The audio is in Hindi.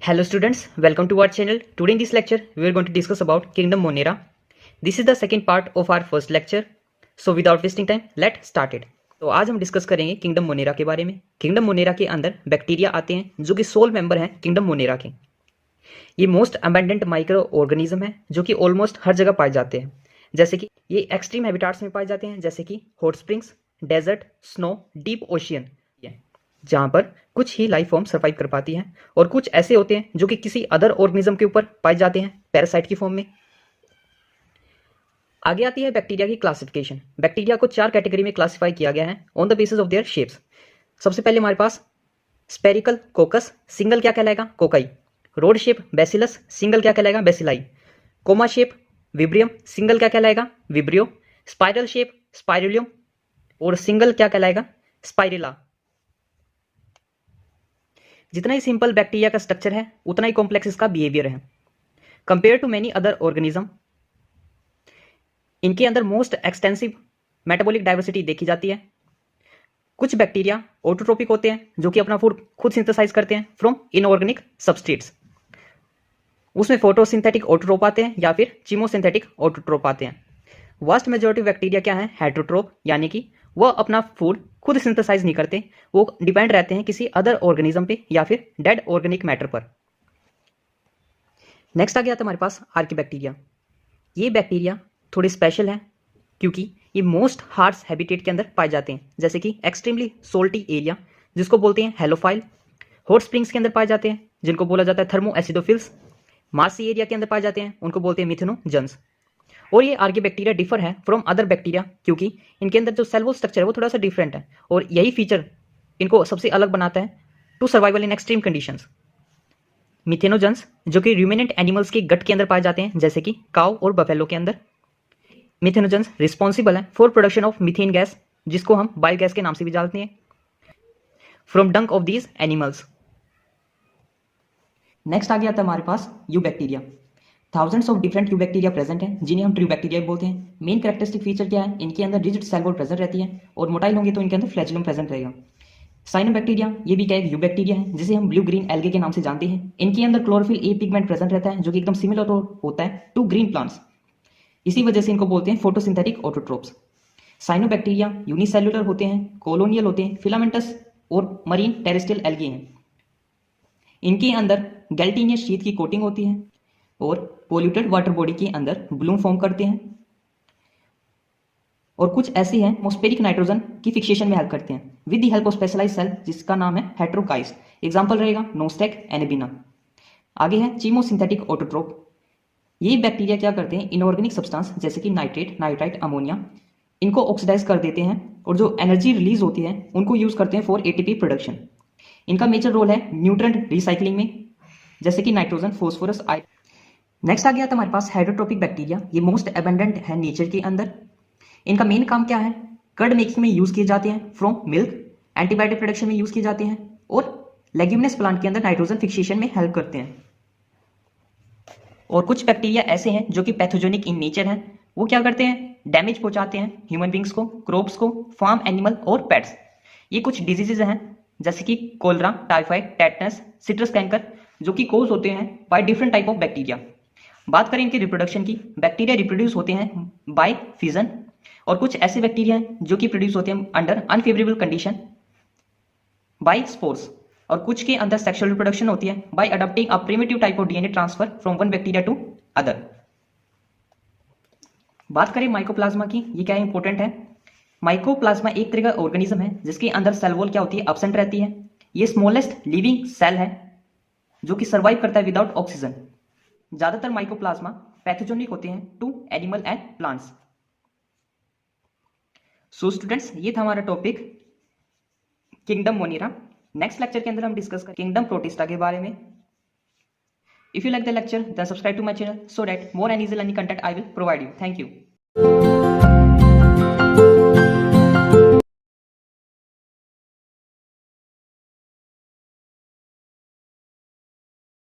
Hello students, welcome to our channel. Today in this lecture, we are going to discuss about Kingdom Monera. This is the second part of our first lecture. So without wasting time, let's start it. तो आज हम डिस्कस करेंगे किंगडम मोनेरा के बारे में। किंगडम मोनेरा के अंदर बैक्टीरिया आते हैं जो कि सोल मेंबर हैं किंगडम मोनेरा के। ये मोस्ट अबंडेंट माइक्रो ऑर्गेनिज्म है जो कि ऑलमोस्ट हर जगह पाए जाते हैं। जैसे कि ये एक्सट्रीम हैबिटाट्स में पाए जाते हैं, जैसे कि hot springs, desert, snow, deep ocean, जहां पर कुछ ही लाइफ फॉर्म सर्वाइव कर पाती हैं और कुछ ऐसे होते हैं जो कि किसी अदर ऑर्गेनिज्म के ऊपर पाए जाते हैं पैरासाइट की फॉर्म में। आगे आती है बैक्टीरिया की क्लासिफिकेशन। बैक्टीरिया को 4 कैटेगरी में क्लासिफाई किया गया है on the basis of their shapes. सबसे पहले हमारे पास स्पेरिकल कोकस, सिंगल क्या कहलाएगा? Cocci. Rod shape bacillus, single क्या कहलाएगा? बेसिलाई। कोमा शेप विब्रियम, सिंगल क्या कहलाएगा? विब्रियो। स्पाइरल शेप स्पाइरुलियम और सिंगल क्या कहलाएगा? स्पाइरिला। जितना ही सिंपल बैक्टीरिया का स्ट्रक्चर है उतना ही कॉम्प्लेक्स इसका बिहेवियर है compare to many other organism. इनके अंदर मोस्ट एक्सटेंसिव मेटाबॉलिक डाइवर्सिटी देखी जाती है। कुछ बैक्टीरिया ऑटोट्रोपिक होते हैं जो कि अपना फूड खुद सिंथेसाइज करते हैं फ्रॉम इनऑर्गेनिक सबस्ट्रेट्स। उसमें फोटोसिंथेटिक ऑटोट्रोप आते हैं या फिर चिमोसिंथेटिक ऑटोट्रोप आते हैं। वास्ट मेजॉरिटी बैक्टीरिया क्या है? हेटेरोट्रोप, यानी कि वह अपना फूड खुद सिंथेसाइज नहीं करते, वो डिपेंड रहते हैं किसी अदर ऑर्गेनिज्म पे या फिर डेड ऑर्गेनिक मैटर पर। नेक्स्ट आ गया था हमारे पास आर्किबैक्टीरिया। ये बैक्टीरिया थोड़े स्पेशल हैं क्योंकि ये मोस्ट हार्श हैबिटेट के अंदर पाए जाते हैं, जैसे कि एक्सट्रीमली सोल्टी एरिया जिसको बोलते हैं हेलोफाइल। हॉट स्प्रिंग्स के अंदर पाए जाते हैं जिनको बोला जाता है थर्मो एसिडोफिल्स। मार्सी एरिया के अंदर पाए जाते हैं, उनको बोलते हैं मिथेनोजन्स। और ये आर्किबैक्टीरिया डिफर है फ्रॉम अदर बैक्टीरिया क्योंकि इनके अंदर जो सेल वॉल स्ट्रक्चर है वो थोड़ा सा डिफरेंट है और यही फीचर इनको सबसे अलग बनाता है to survival in extreme conditions. Methanogens जो कि रूमिनेंट एनिमल्स के गट के अंदर पाए जाते हैं, जैसे कि काउ और बफेलो के अंदर। मिथेनोजन्स रिस्पॉन्सिबल है for production of methane gas, जिसको हम बायोगैस के नाम से भी जानते हैं, from dung of these animals. Next आ गया था हमारे पास eubacteria. Thousands of different eubacteria present हैं जिन्हें हम ट्यूबैक्टीरिया बोलते हैं। मेन कैरेक्टरिस्टिक फीचर क्या है? इनके अंदर रिजिड सेल वॉल प्रेजेंट रहती है और मोटाइल होंगे तो इनके अंदर फ्लैचुलम प्रेजेंट रहेगा। साइनोबैक्टीरिया ये भी क्या एक यूबैक्टीरिया है जिसे हम ब्लू ग्रीन एल्गे के नाम से जानते हैं। इनके अंदर क्लोरोफिल ए पिगमेंट प्रेजेंट रहता है जो कि एकदम सिमिलर होता है टू ग्रीन प्लांट्स। इसी वजह से इनको बोलते हैं फोटोसिंथेटिक ऑटोट्रोप्स। साइनोबैक्टीरिया यूनिसेल्युलर होते हैं, कॉलोनियल होते हैं, फिलामेंटस और मरीन टेरेस्ट्रियल एल्गे हैं। इनके अंदर गैल्टिनियस शीट की कोटिंग होती है और पोल्यूटेड वाटर बॉडी के अंदर ब्लूम फॉर्म करते हैं। और कुछ ऐसी हैं मोस्पेरिक नाइट्रोजन की फिक्सेशन में हेल्प करते हैं with the help of specialise cell जिसका नाम है हेटेरोकाइस्ट। एग्जांपल रहेगा नोस्टेक एनेबिना। आगे है चीमोसिंथेटिक ऑटोट्रोप। ये बैक्टीरिया क्या करते हैं? इनऑर्गेनिक सब्सटेंस जैसे कि नाइट्रेट, नाइट्राइट, अमोनिया, इनको ऑक्सीडाइज कर देते हैं और जो एनर्जी रिलीज होती है उनको यूज करते हैं फॉर एटीपी प्रोडक्शन। इनका मेजर रोल है न्यूट्रेंट रिसाइकलिंग में, जैसे कि नाइट्रोजन, फॉस्फोरस, आयरन। नेक्स्ट आ गया था हमारे पास हेटेरोट्रोपिक बैक्टीरिया। ये मोस्ट एबंडेंट है नेचर के अंदर। इनका मेन काम क्या है? कर्ड मेकिंग में यूज किए जाते हैं फ्रॉम मिल्क, एंटीबायोटिक प्रोडक्शन में यूज किए जाते हैं और लेग्यूमिनस प्लांट के अंदर नाइट्रोजन फिक्सेशन में हेल्प करते हैं। और कुछ बैक्टीरिया ऐसे हैं जो कि पैथोजेनिक इन नेचर हैं। वो क्या करते हैं? डैमेज पहुंचाते हैं ह्यूमन बींग्स को, क्रॉप्स को, फार्म एनिमल और पेट्स। ये कुछ डिजीजेज हैं जैसे कि cholera, typhoid, tetanus, citrus canker, जो कि कोज होते हैं by different type of bacteria. बात करें इनके रिप्रोडक्शन की, बैक्टीरिया रिप्रोड्यूस होते हैं बाय फिजन और कुछ ऐसे बैक्टीरिया हैं जो कि प्रोड्यूस होते हैं under unfavourable condition by spores. और कुछ के अंदर सेक्सुअल रिप्रोडक्शन होती है by adopting a primitive type of DNA transfer from one bacteria to other. बात करें माइकोप्लाज्मा की, ये क्या इंपॉर्टेंट है? माइकोप्लाज्मा एक तरह का ऑर्गेनिज्म है जिसके अंदर सेल वॉल क्या होती है? एब्सेंट रहती है। ये स्मॉलेस्ट लिविंग सेल है जो कि सर्वाइव करता है विदाउट ऑक्सीजन। ज्यादातर माइकोप्लाज्मा पैथोजेनिक होते हैं to animal and plants. So students, ये था हमारा topic kingdom Monera. Next lecture के अंदर हम डिस्कस करेंगे किंगडम प्रोटिस्टा के बारे में। If you like the lecture then subscribe to my channel so that more and easy learning content I will provide you. Thank you.